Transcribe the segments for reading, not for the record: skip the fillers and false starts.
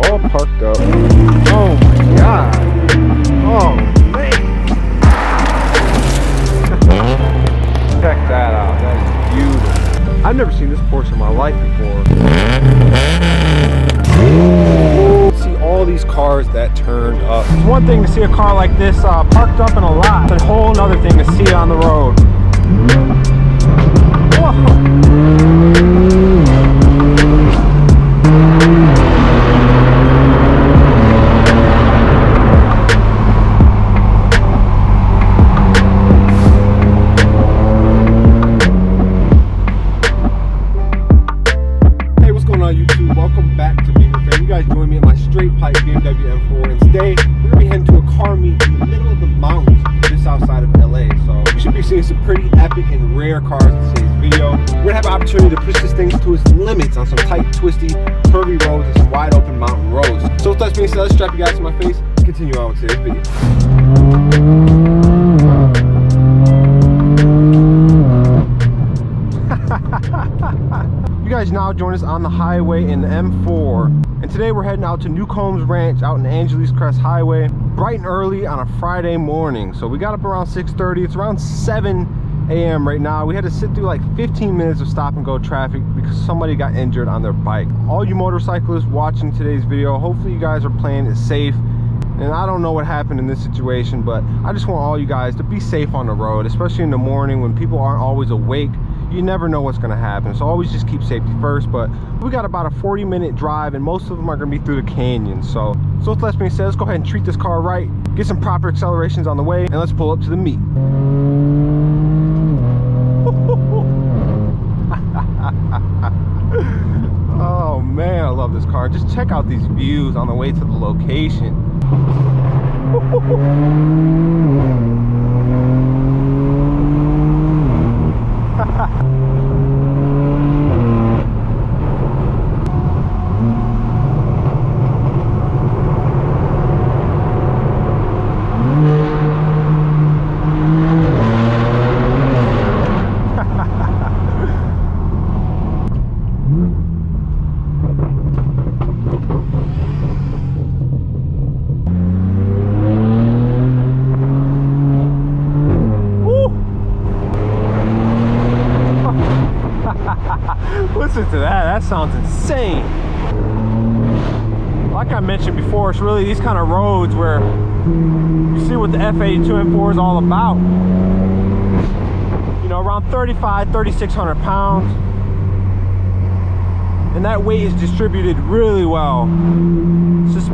all parked up. Oh my god. Oh man. Check that out. That is beautiful. I've never seen this Porsche in my life before. See all these cars that turned up. It's one thing to see a car like this parked up in a lot. It's a whole other thing to see it on the road. Whoa. YouTube, welcome back to Beemer Fam. You guys join me in my straight pipe BMW M4, and today we're gonna be heading to a car meet in the middle of the mountains just outside of LA. So we should be seeing some pretty epic and rare cars in today's video. We're gonna have an opportunity to push this thing to its limits on some tight, twisty, curvy roads and some wide open mountain roads. So with that being said, let's strap you guys to my face and continue on with today's video. You guys now join us on the highway in the M4, and today we're heading out to Newcomb's ranch out in Angeles Crest Highway bright and early on a Friday morning. So we got up around 6:30. It's around 7 a.m. right now. We had to sit through like 15 minutes of stop and go traffic because somebody got injured on their bike. All you motorcyclists watching today's video, hopefully you guys are playing it safe. And I don't know what happened in this situation, but I just want all you guys to be safe on the road, especially in the morning when people aren't always awake. You never know what's going to happen, so always just keep safety first. But we got about a 40-minute drive, and most of them are going to be through the canyon. So with that being said, let's go ahead and treat this car right, get some proper accelerations on the way, and let's pull up to the meet. Oh man, I love this car. Just check out these views on the way to the location. Listen to that, that sounds insane. Like I mentioned before, it's really these kind of roads where you see what the F82 M4 is all about. You know, around 3,600 pounds. And that weight is distributed really well.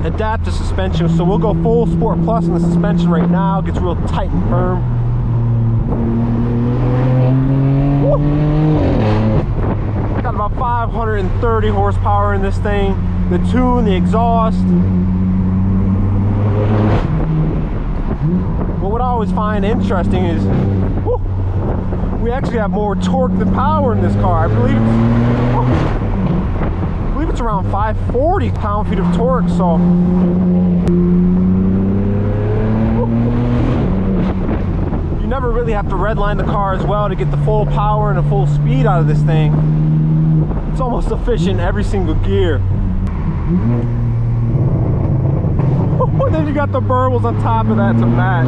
Adaptive suspension, so we'll go full Sport Plus in the suspension right now. It gets real tight and firm. Woo! Got about 530 horsepower in this thing. The tune, the exhaust. Well, what I always find interesting is we actually have more torque than power in this car. I believe it's around 540 pound-feet of torque. So you never really have to redline the car as well to get the full power and the full speed out of this thing. It's almost efficient in every single gear. And then you got the burbles on top of that to match.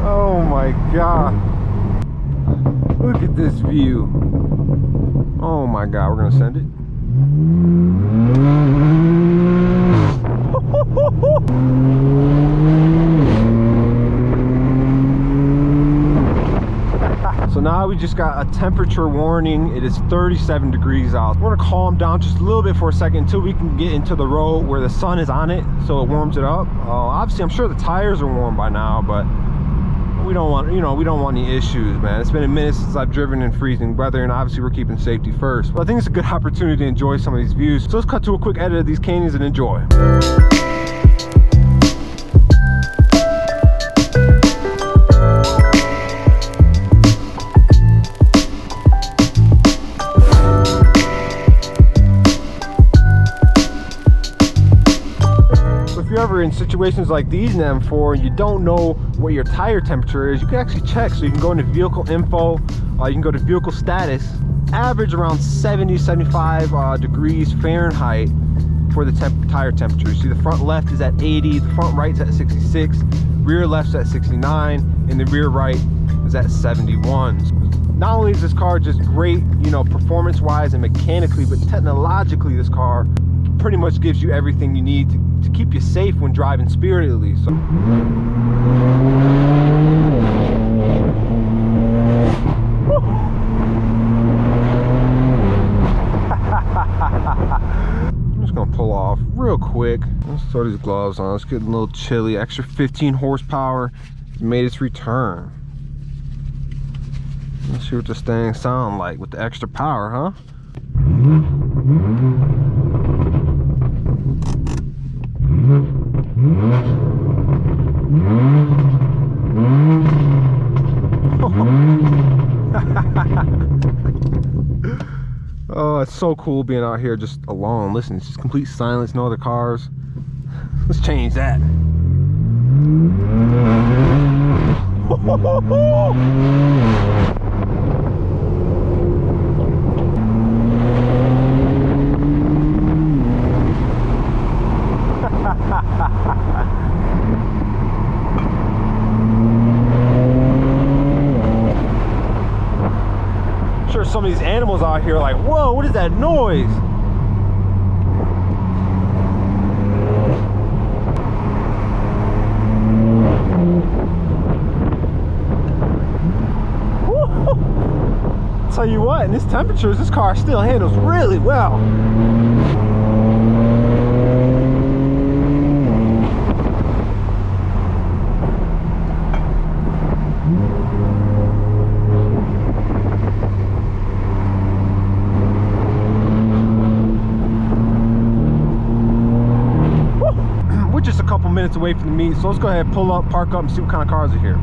Oh my god, look at this view. Oh my god, we're gonna send it. So now we just got a temperature warning. It is 37 degrees out. We're gonna calm down just a little bit for a second until we can get into the road where the sun is on it, so it warms it up. Obviously, I'm sure the tires are warm by now, but we don't want, we don't want any issues, man. It's been a minute since I've driven in freezing weather, and obviously we're keeping safety first. But I think it's a good opportunity to enjoy some of these views. So let's cut to a quick edit of these canyons and enjoy. However, in situations like these in the M4, you don't know what your tire temperature is, you can actually check. So you can go into vehicle info, you can go to vehicle status, average around 70-75 degrees Fahrenheit for the tire temperature. You see the front left is at 80, the front right's at 66, rear left's at 69, and the rear right is at 71. Not only is this car just great, you know, performance wise and mechanically, but technologically this car pretty much gives you everything you need to keep you safe when driving spiritedly. So I'm just gonna pull off real quick. Let's throw these gloves on. It's getting a little chilly. Extra 15 horsepower made its return. Let's see what this thing sounds like with the extra power, huh? Oh, it's so cool being out here just alone. Listen, it's just complete silence, no other cars. Let's change that. I'm sure some of these animals out here are like, whoa, what is that noise? Tell you what, in this temperatures, this car still handles really well. We're just a couple minutes away from the meet, so let's go ahead, pull up, park up, and see what kind of cars are here.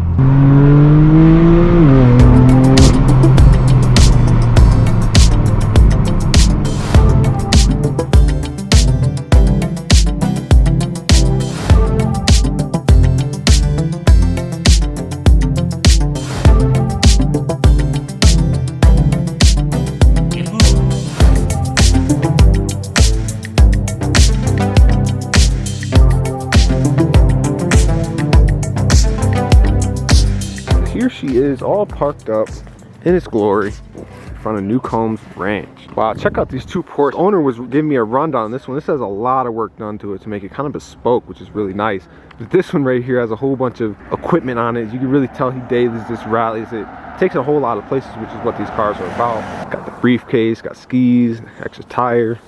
Here she is, all parked up in its glory in front of Newcomb's ranch. Wow, check out these two Porsche. The owner was giving me a rundown on this one. This has a lot of work done to it to make it kind of bespoke, which is really nice. But this one right here has a whole bunch of equipment on it. You can really tell he dailies this, rallies it. Takes a whole lot of places, which is what these cars are about. Got the briefcase, got skis, extra tire.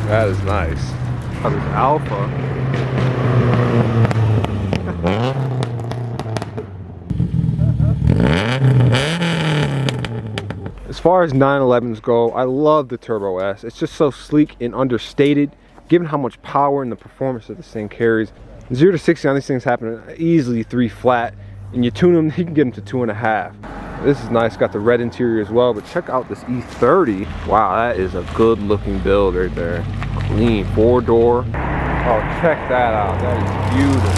That is nice. Oh, there's Alpha. As far as 911s go, I love the Turbo S. It's just so sleek and understated, given how much power and the performance that this thing carries. 0 to 60 on these things happen easily 3 flat, and you tune them, you can get them to 2.5. This is nice, got the red interior as well, but check out this E30. Wow, that is a good looking build right there. Clean, 4-door. Oh, check that out, that is beautiful.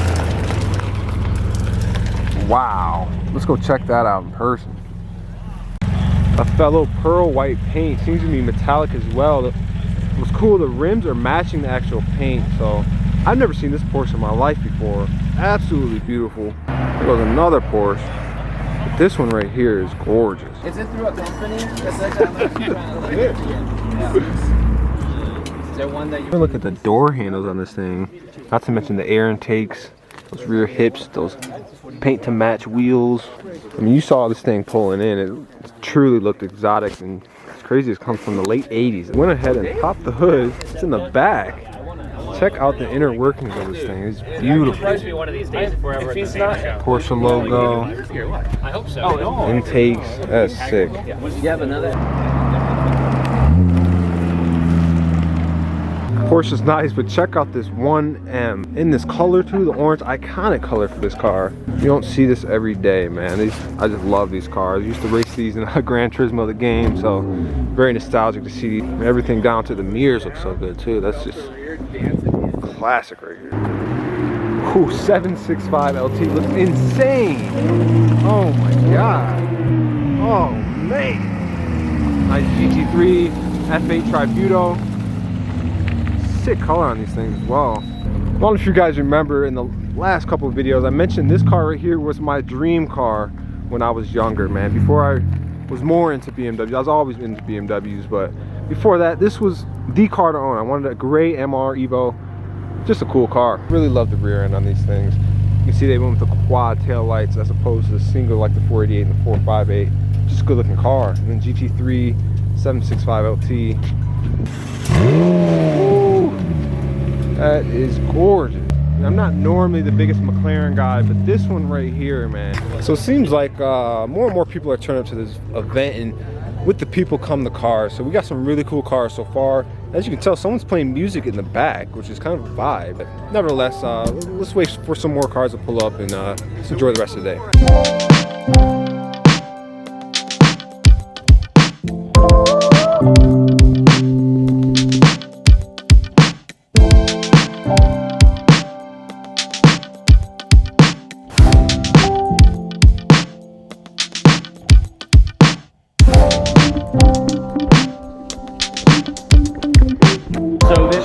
Wow, let's go check that out in person. A fellow pearl white paint, seems to be metallic as well. What's cool, the rims are matching the actual paint, so I've never seen this Porsche in my life before. Absolutely beautiful. There goes another Porsche. This one right here is gorgeous. Is it through a company? Is there one that you look at the door handles on this thing? Not to mention the air intakes, those rear hips, those paint to match wheels. I mean, you saw this thing pulling in. It truly looked exotic, and it's crazy. It comes from the late 80s. It went ahead and popped the hood. It's in the back. Check out the inner workings of this thing. It's beautiful. Porsche logo. I hope so. Intakes. That's sick. You have another. Of Porsche's nice, but check out this 1M in this color too, the orange, iconic color for this car. You don't see this every day, man. I just love these cars. I used to race these in a Gran Turismo, the game, so very nostalgic to see everything down to the mirrors look so good too. That's just classic right here. Ooh, 765 LT looks insane. Oh my god. Oh man. Nice GT3 F8 Tributo. Sick color on these things as well. I don't know if you guys remember in the last couple of videos I mentioned this car right here was my dream car when I was younger, man. Before I was more into BMWs. I was always into BMWs, but before that this was the car to own. I wanted a gray MR Evo. Just a cool car. Really love the rear end on these things. You can see they went with the quad tail lights as opposed to the single like the 488 and the 458. Just a good looking car. And then GT3 765 LT. Ooh, that is gorgeous. I'm not normally the biggest McLaren guy, but this one right here, man. So it seems like more and more people are turning up to this event, and with the people come the cars. So we got some really cool cars so far. As you can tell, someone's playing music in the back, which is kind of a vibe. But nevertheless, let's wait for some more cars to pull up and let's enjoy the rest of the day.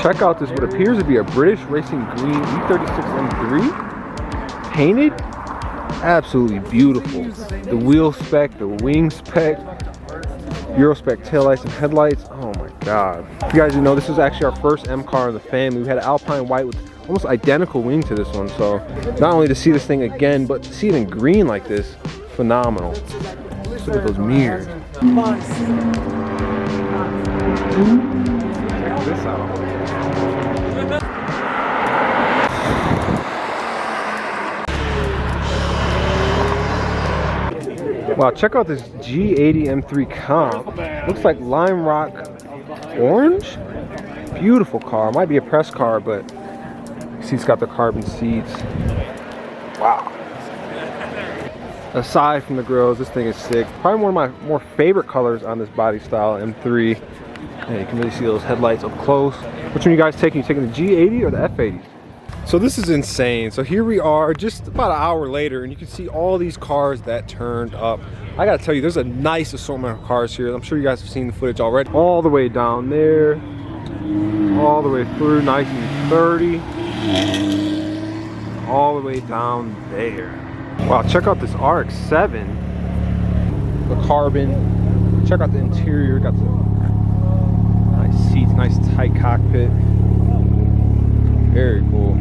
Check out this, what appears to be a British Racing Green E36 M3. Painted, absolutely beautiful. The wheel spec, the wing spec, Euro spec taillights and headlights. Oh my god. If you guys didn't know, this is actually our first M car in the family. We had an Alpine white with almost identical wing to this one. So not only to see this thing again, but to see it in green like this, phenomenal. Let's look at those mirrors. Check this out. Wow, check out this G80 M3 Comp. Looks like lime rock orange. Beautiful car. Might be a press car, but you see it's got the carbon seats. Wow. Aside from the grills, this thing is sick. Probably one of my more favorite colors on this body style, M3. And you can really see those headlights up close. Which one are you guys taking? You taking the G80 or the F80? So this is insane. So here we are just about an hour later, and you can see all these cars that turned up. I gotta tell you, there's a nice assortment of cars here. I'm sure you guys have seen the footage already. All the way down there, all the way through, nice and sturdy, all the way down there. Wow, check out this RX-7. The carbon. Check out the interior. Got the nice seats, nice tight cockpit. Very cool.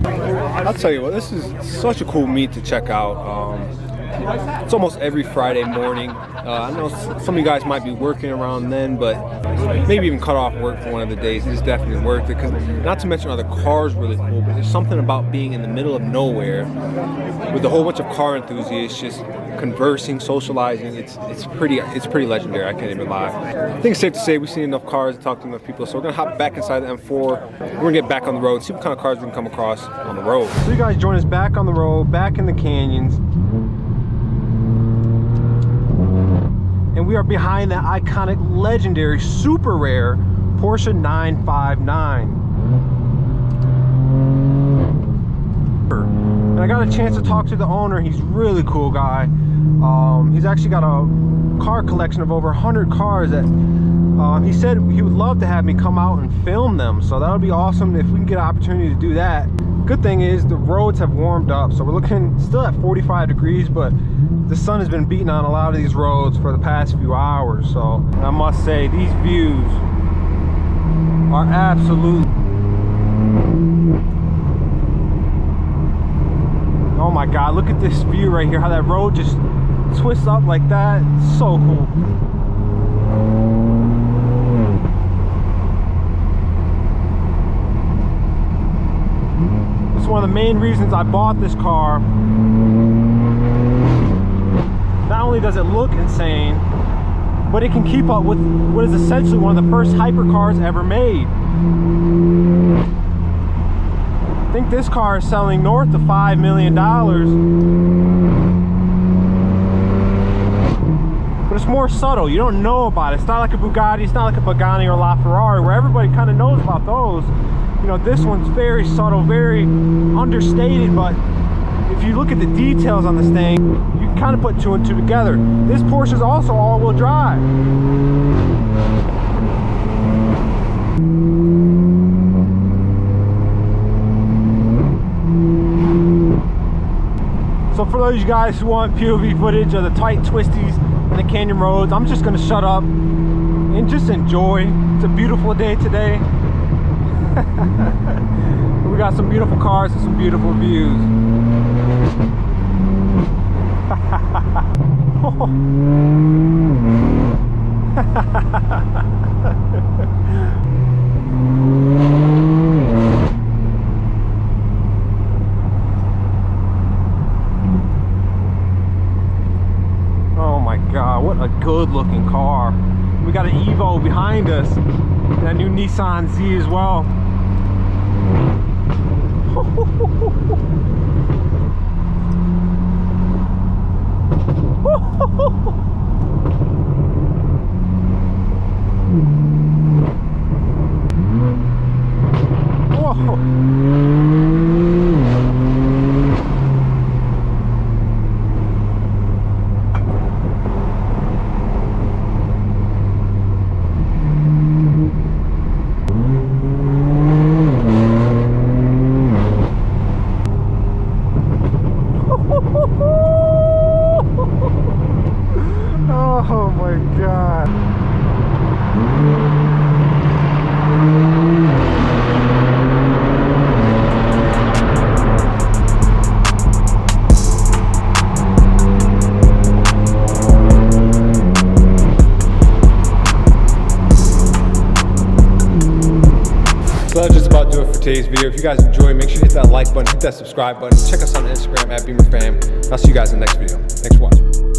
I'll tell you what, this is such a cool meet to check out. It's almost every Friday morning. I know some of you guys might be working around then, but maybe even cut off work for one of the days. It's definitely worth it, because not to mention, the car's really cool, but there's something about being in the middle of nowhere with a whole bunch of car enthusiasts just conversing, socializing. It's pretty legendary. I can't even lie. I think it's safe to say we've seen enough cars to talk to enough people, so we're gonna hop back inside the M4. We're gonna get back on the road, see what kind of cars we can come across on the road. So you guys join us back on the road, back in the canyons. And we are behind that iconic, legendary, super rare Porsche 959. And I got a chance to talk to the owner. He's a really cool guy. He's actually got a car collection of over 100 cars that he said he would love to have me come out and film them. So that would be awesome if we can get an opportunity to do that. Good thing is the roads have warmed up, so we're looking still at 45 degrees, but the sun has been beating on a lot of these roads for the past few hours. So I must say, these views are absolute. Oh my god, look at this view right here, how that road just twists up like that. It's so cool. It's one of the main reasons I bought this car. Not only does it look insane, but it can keep up with what is essentially one of the first hypercars ever made. think this car is selling north of $5 million. But it's more subtle. You don't know about it. It's not like a Bugatti, it's not like a Pagani or LaFerrari where everybody kind of knows about those. You know, this one's very subtle, very understated, but if you look at the details on this thing, you can kind of put two and two together. This Porsche is also all-wheel drive. So for those of you guys who want POV footage of the tight twisties and the canyon roads, I'm just gonna shut up and just enjoy. It's a beautiful day today. We got some beautiful cars and some beautiful views. Oh my God, what a good looking car. We got an Evo behind us, and that new Nissan Z as well. Oh my God. So that's just about do it for today's video. If you guys enjoy, make sure you hit that like button, hit that subscribe button. Check us on Instagram at Beemer Fam. I'll see you guys in the next video. Thanks for watching.